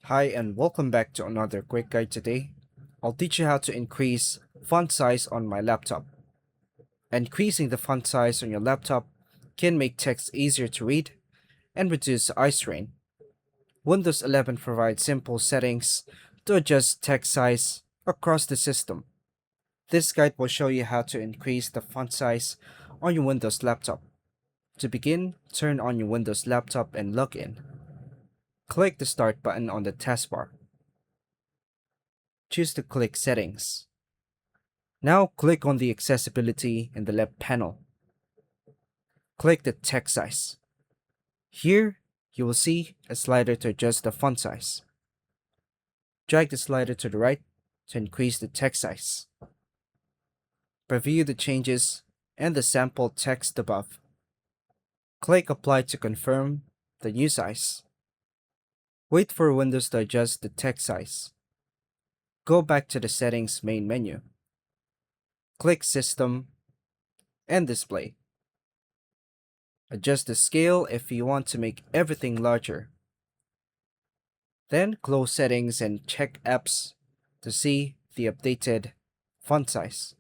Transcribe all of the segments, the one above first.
Hi and welcome back to another quick guide today. I'll teach you how to increase font size on my laptop. Increasing the font size on your laptop can make text easier to read and reduce eye strain. Windows 11 provides simple settings to adjust text size across the system. This guide will show you how to increase the font size on your Windows laptop. To begin, turn on your Windows laptop and log in. Click the Start button on the taskbar. Choose to click Settings. Now click on the Accessibility in the left panel. Click the text size. Here, you will see a slider to adjust the font size. Drag the slider to the right to increase the text size. Preview the changes and the sample text above. Click Apply to confirm the new size. Wait for Windows to adjust the text size. Go back to the Settings main menu. Click System and Display. Adjust the scale if you want to make everything larger. Then close Settings and check Apps to see the updated font size.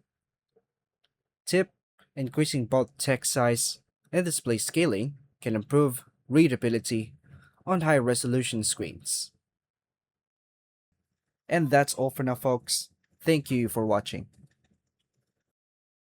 Tip: increasing both text size and display scaling can improve readability on high resolution screens. And that's all for now, folks. Thank you for watching.